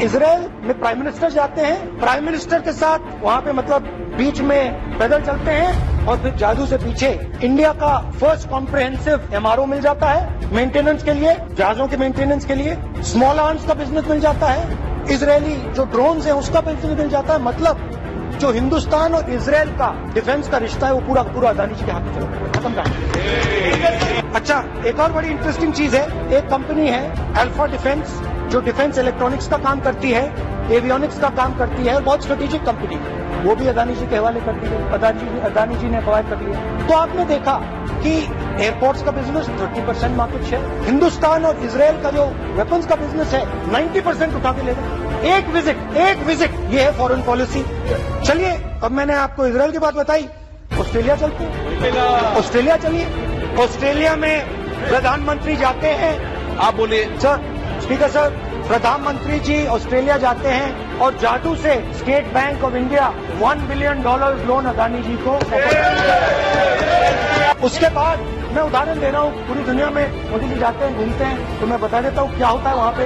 Israel में prime minister जाते हैं, प्राइम मिनिस्टर के साथ वहाँ पे मतलब बीच में पैदल चलते हैं और फिर जादू से पीछे इंडिया का फर्स्ट कॉम्प्रिहेंसिव एमआरओ मिल जाता है मेंटेनेंस के लिए, जहाजों के मेंटेनेंस के लिए। स्मॉल आर्म्स का बिजनेस मिल जाता है, इजरायली जो ड्रोन्स हैं उसका बिजनेस मिल जाता है। मतलब जो हिंदुस्तान और इजराइल का डिफेंस का रिश्ता है वो पूरा पूरा अदानी जी के हाथ में चला गया, खत्म कर। अच्छा, एक और बड़ी इंटरेस्टिंग चीज है, एक कंपनी है अल्फा डिफेंस जो डिफेंस इलेक्ट्रॉनिक्स का काम करती है, एवियोनिक्स का काम करती है, बहुत स्ट्रेटेजिक कंपनी है, वो भी अदानी जी के हवाले कर दी है, अदानी जी ने एक्वायर कर लिया। तो आपने देखा कि एयरपोर्ट्स का बिजनेस 30% मार्केट शेयर, हिंदुस्तान और इजराइल का जो वेपन्स का बिजनेस है 90% उठा के ले गए। एक विजिट, ये है फॉरेन पॉलिसी। चलिए, अब मैंने आपको इजराइल की बात बताई, ऑस्ट्रेलिया चलते हैं। ऑस्ट्रेलिया चलिए, ऑस्ट्रेलिया में प्रधानमंत्री जाते हैं। आप बोलिए सर। स्पीकर सर, प्रधानमंत्री जी ऑस्ट्रेलिया जाते हैं और जादू से State Bank of India $1 billion loan Adani ji को। उसके बाद मैं उदाहरण दे रहा हूँ, पूरी दुनिया में मोदी जी जाते हैं, घूमते हैं, तो मैं बता देता हूँ क्या होता है वहाँ पे।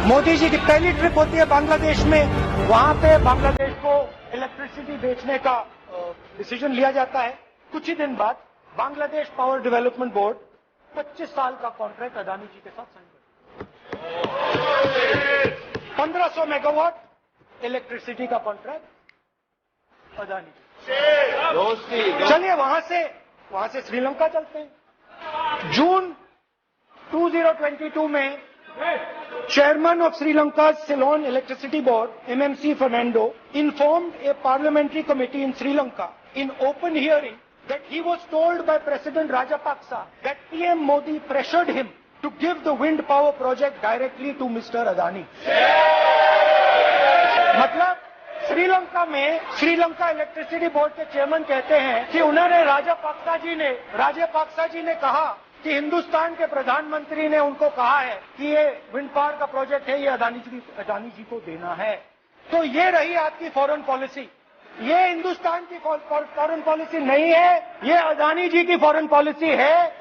मोदी जी की पहली ट्रिप होती है बांग्लादेश में, वहाँ पे बांग्लादेश को इलेक्ट्रिसिटी बेचने का डिसीजन लिया जाता है। कुछ ही दिन बाद बांग्लादेश पावर डेवलपमेंट बोर्ड 25 साल का कॉन्ट्रैक्ट अदानी जी के साथ साइन करता है। 1500 मेगावाट इलेक्ट्रिसिटी का कॉन्ट्रैक्ट अदानी जी। चलिए वहां से श्रीलंका चलते हैं। जून 2022 में Chairman of Sri Lanka's Ceylon Electricity Board, MMC Fernando, informed a parliamentary committee in Sri Lanka in open hearing that he was told by President Rajapaksa that PM Modi pressured him to give the wind power project directly to Mr. Adani. मतलब Sri Lanka electricity board के chairman कहते हैं कि उन्होंने राजापाक्सा जी ने कहा कि हिंदुस्तान के प्रधानमंत्री ने उनको कहा है कि ये विंड पावर का प्रोजेक्ट है, ये अदानी जी को देना है। तो ये रही आपकी फॉरेन पॉलिसी। ये हिंदुस्तान की फॉरेन पॉलिसी नहीं है, ये अदानी जी की फॉरेन पॉलिसी है,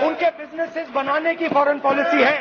उनके बिजनेसेस बनाने की फॉरेन पॉलिसी है।